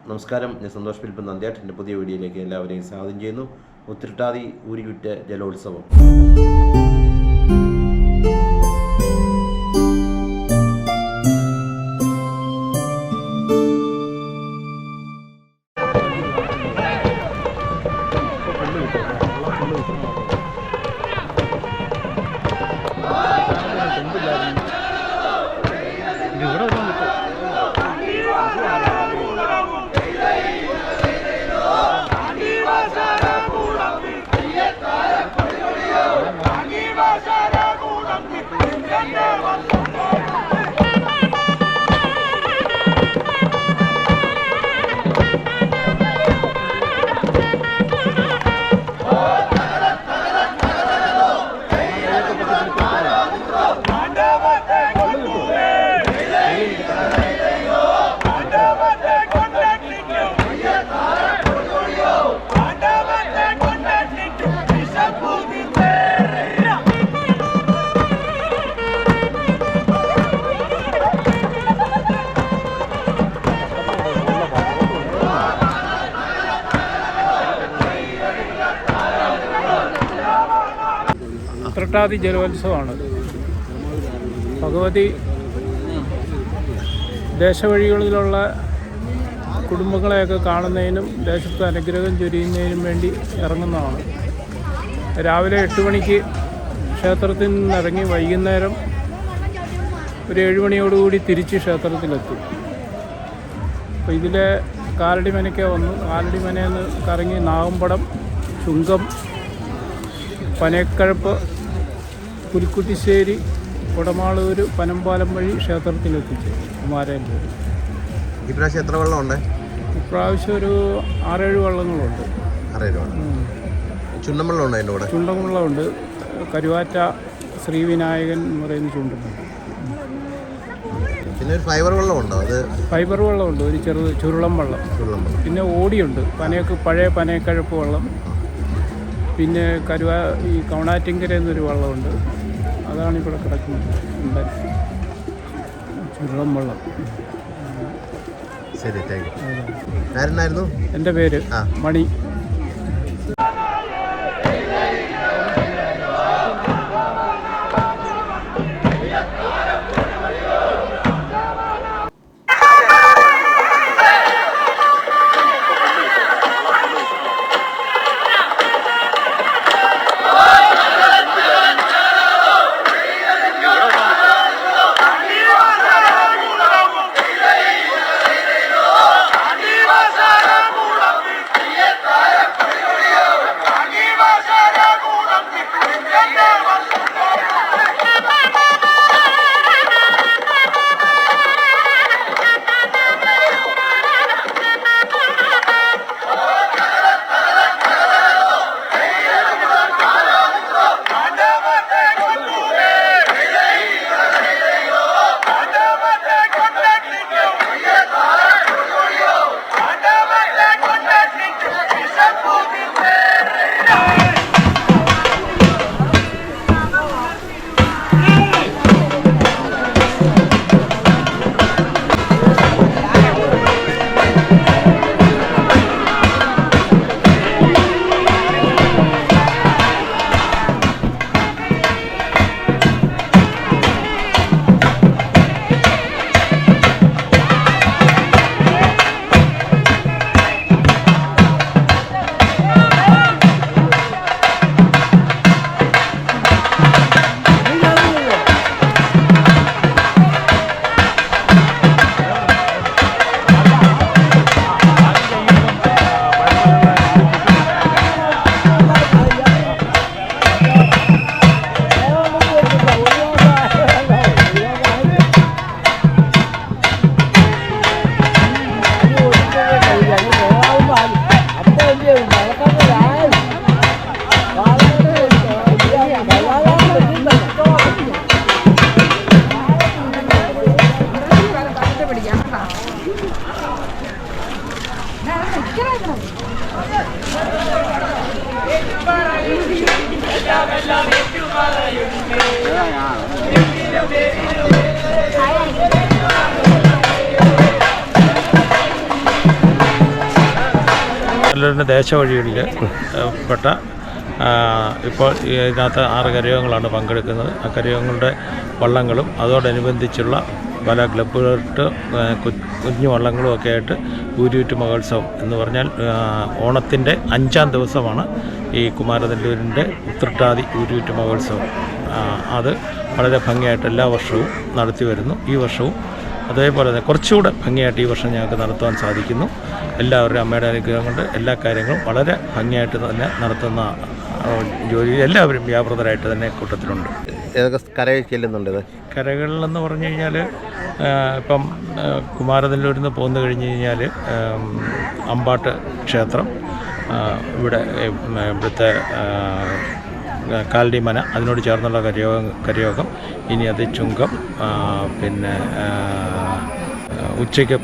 നമസ്കാരം, ഞാൻ സന്തോഷ് പിൽപ്പൻ നന്ദ്യാട്ട്. എൻ്റെ പുതിയ വീഡിയോയിലേക്ക് എല്ലാവരെയും സ്വാഗതം ചെയ്യുന്നു. ഉത്രട്ടാതി ഊരിവിറ്റ ജലോത്സവം. ഉത്രട്ടാതി ജലോത്സവമാണ്. ഭഗവതി ദേശവഴികളിലുള്ള കുടുംബങ്ങളെയൊക്കെ കാണുന്നതിനും ദേശത്ത് അനുഗ്രഹം ചൊരിയുന്നതിനും വേണ്ടി ഇറങ്ങുന്നതാണ്. രാവിലെ 8 മണിക്ക് ക്ഷേത്രത്തിൽ നിന്നിറങ്ങി വൈകുന്നേരം ഒരു 7 മണിയോടുകൂടി തിരിച്ച് ക്ഷേത്രത്തിലെത്തും. അപ്പോൾ ഇതിലെ കാലടിമനയ്ക്ക് വന്നു. കാലടിമനയിൽ നിന്ന് കറങ്ങി നാഗമ്പടം, ചുങ്കം, പനക്കഴപ്പ്, പുലിക്കുട്ടിശ്ശേരി, കുടമാളൂർ, പനമ്പാലം വഴി ക്ഷേത്രത്തിലെത്തിച്ച് കുമാരൻ്റെ. ഇപ്രാവശ്യം എത്ര വെള്ളമുണ്ട്? ഇപ്രാവശ്യം ഒരു 6-7 വള്ളങ്ങളുണ്ട്. ചുണ്ടൻവെള്ളമുണ്ട്. അതിൻ്റെ കൂടെ ചുണ്ടൻവെള്ളമുണ്ട്. കരുവാറ്റ ശ്രീവിനായകൻ എന്ന് പറയുന്ന ചുണ്ടനുണ്ട്. പിന്നെ ഒരു ഫൈബർ വെള്ളമുണ്ടോ? അത് ഫൈബർ വെള്ളമുണ്ട്, ഒരു ചെറുത് ചുരുളം വെള്ളം. പിന്നെ ഓടിയുണ്ട്, പഴയ പനയക്കഴപ്പ് വെള്ളം. പിന്നെ ഈ കവണാറ്റിങ്കര എന്നൊരു വെള്ളമുണ്ട്, അതാണ് ഇവിടെ കിടക്കുന്നത്. ചുരുളം വെള്ളം. ശരി, താങ്ക് യു. എൻ്റെ പേര് മണി. കുമാരനല്ലൂരിൻ്റെ ദേശവഴികളിൽ പെട്ട ഇപ്പോൾ ഇതിനകത്ത് 6 കരയോഗങ്ങളാണ് പങ്കെടുക്കുന്നത്. ആ കരയോഗങ്ങളുടെ വള്ളങ്ങളും അതോടനുബന്ധിച്ചുള്ള പല ക്ലബ്ബുകളിട്ട് കുഞ്ഞു വള്ളങ്ങളും ഒക്കെ ആയിട്ട് ഊരുവിറ്റ് മഹോത്സവം എന്ന് പറഞ്ഞാൽ ഓണത്തിൻ്റെ 5ാം ദിവസമാണ് ഈ കുമാരനല്ലൂരിൻ്റെ ഉത്രട്ടാതി ഊരുവിറ്റ് മഹോത്സവം. അത് വളരെ ഭംഗിയായിട്ട് എല്ലാ വർഷവും നടത്തി വരുന്നു. ഈ വർഷവും അതേപോലെ തന്നെ കുറച്ചുകൂടെ ഭംഗിയായിട്ട് ഈ വർഷം ഞങ്ങൾക്ക് നടത്തുവാൻ സാധിക്കുന്നു. എല്ലാവരുടെയും അമ്മയുടെ അനുഗ്രഹം കൊണ്ട് എല്ലാ കാര്യങ്ങളും വളരെ ഭംഗിയായിട്ട് തന്നെ നടത്തുന്ന ജോലി എല്ലാവരും വ്യാപൃതരായിട്ട് തന്നെ കൂട്ടത്തിലുണ്ട്. ഏതൊക്കെ കരയിൽ ചെല്ലുന്നുണ്ട്? കരകളിലെന്ന് പറഞ്ഞു കഴിഞ്ഞാൽ ഇപ്പം കുമാരനല്ലൂരിൽ നിന്ന് പോന്നു കഴിഞ്ഞ് കഴിഞ്ഞാൽ അമ്പാട്ട് ക്ഷേത്രം, ഇവിടുത്തെ കാലടി മന, അതിനോട് ചേർന്നുള്ള കരയോഗം, ഇനി അത് ചുങ്കം, പിന്നെ ഉച്ചയ്ക്ക്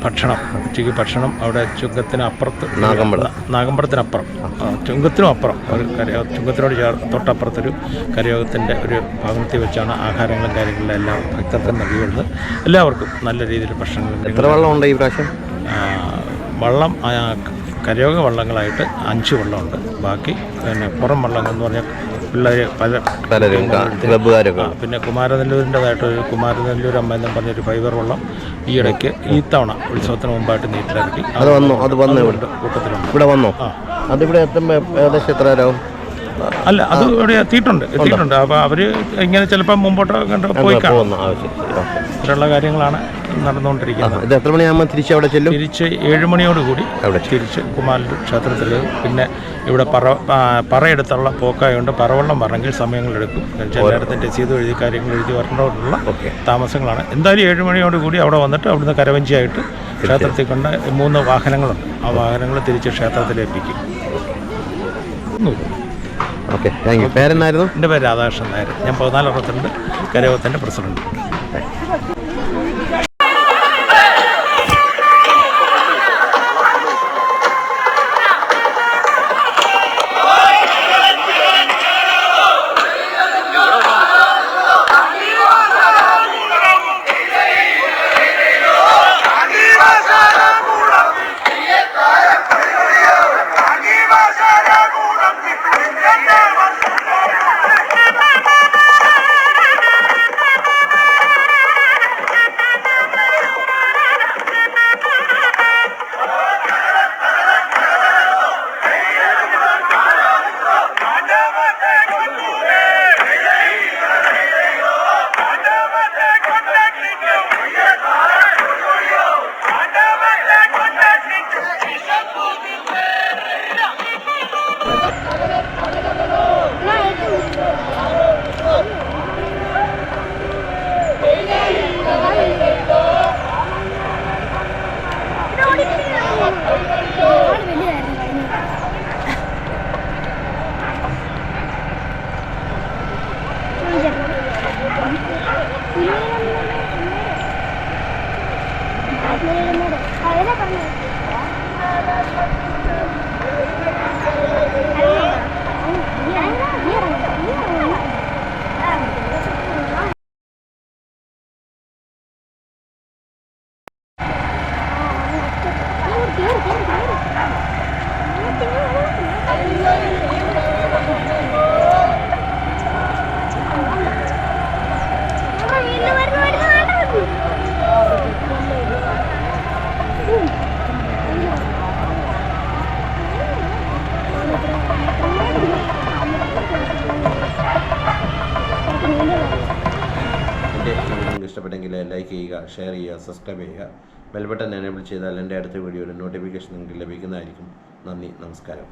ഭക്ഷണം അവിടെ ചുങ്കത്തിനപ്പുറത്ത് നാഗമ്പടത്തിനപ്പുറം ചുങ്കത്തിനും അപ്പുറം ഒരു ചുങ്കത്തിനോട് തൊട്ടപ്പുറത്തൊരു കരയോഗത്തിൻ്റെ ഒരു ഭവനത്തിൽ വെച്ചാണ് ആഹാരങ്ങളും കാര്യങ്ങളും എല്ലാം ഭക്തർക്ക് നൽകി വരുന്നത്. എല്ലാവർക്കും നല്ല രീതിയിൽ ഭക്ഷണങ്ങൾ. എത്ര വള്ളമുണ്ട് ഈ പ്രാവശ്യം? വള്ളം കരയോഗ വള്ളങ്ങളായിട്ട് 5 വള്ളമുണ്ട്. ബാക്കി പിന്നെ പുറം വള്ളങ്ങൾ എന്ന് പറഞ്ഞാൽ പിള്ളേർ പലരും ക്ലബ്ബുകാരൊക്കെ. പിന്നെ കുമാരനല്ലൂരിൻ്റെതായിട്ടൊരു കുമാരനല്ലൂർ അമ്മ എന്നും പറഞ്ഞൊരു ഫൈബർ വള്ളം ഈ ഇടയ്ക്ക് ഈ തവണ ഉത്സവത്തിന് മുമ്പായിട്ട് നീറ്റിലിറക്കി. അത് വന്നു കൂട്ടത്തിലുണ്ട്. ഇവിടെ വന്നോ? അതിവിടെ എത്തുമ്പോൾ ഏകദേശം എത്ര നേരവും? അല്ല, അത് ഇവിടെ എത്തിയിട്ടുണ്ട്. അപ്പോൾ അവർ ഇങ്ങനെ ചിലപ്പോൾ മുമ്പോട്ട് കണ്ട് പോയി കാണും. ഇങ്ങനെയുള്ള കാര്യങ്ങളാണ് നടന്നുകൊണ്ടിരിക്കുന്നത്. ഇത് എത്ര മണിയാകുമ്പോൾ തിരിച്ച് അവിടെ ചെല്ലും? തിരിച്ച് 7 മണിയോടുകൂടി അവിടെ തിരിച്ച് കുമാരനല്ലൂർ ക്ഷേത്രത്തിൽ. പിന്നെ ഇവിടെ പറയെടുത്തുള്ള പോക്കായതുകൊണ്ട് പറവള്ളം വരണമെങ്കിൽ സമയങ്ങളെടുക്കും. എല്ലായിടത്തും രസീത് എഴുതി കാര്യങ്ങൾ എഴുതി വരേണ്ടതുള്ള താമസങ്ങളാണ്. എന്തായാലും 7 മണിയോടുകൂടി അവിടെ വന്നിട്ട് അവിടുന്ന് കരവഞ്ചിയായിട്ട് ക്ഷേത്രത്തിൽ കൊണ്ട് 3 വാഹനങ്ങളുണ്ട്. ആ വാഹനങ്ങൾ തിരിച്ച് ക്ഷേത്രത്തിലേൽപ്പിക്കും. Okay, thank you. പേരെന്നായിരുന്നു? എൻ്റെ പേര് രാധാകൃഷ്ണൻ നായർ. ഞാൻ 1462 കരയോഗത്തിൻ്റെ പ്രസിഡന്റ്. ഇഷ്ടപ്പെട്ടെങ്കിൽ ലൈക്ക് ചെയ്യുക, ഷെയർ ചെയ്യുക, സബ്സ്ക്രൈബ് ചെയ്യുക. ബെൽ ബട്ടൺ എനേബിൾ ചെയ്താൽ എൻ്റെ അടുത്ത വീഡിയോയുടെ നോട്ടിഫിക്കേഷൻ നിങ്ങൾക്ക് ലഭിക്കുന്നതായിരിക്കും. നന്ദി, നമസ്കാരം.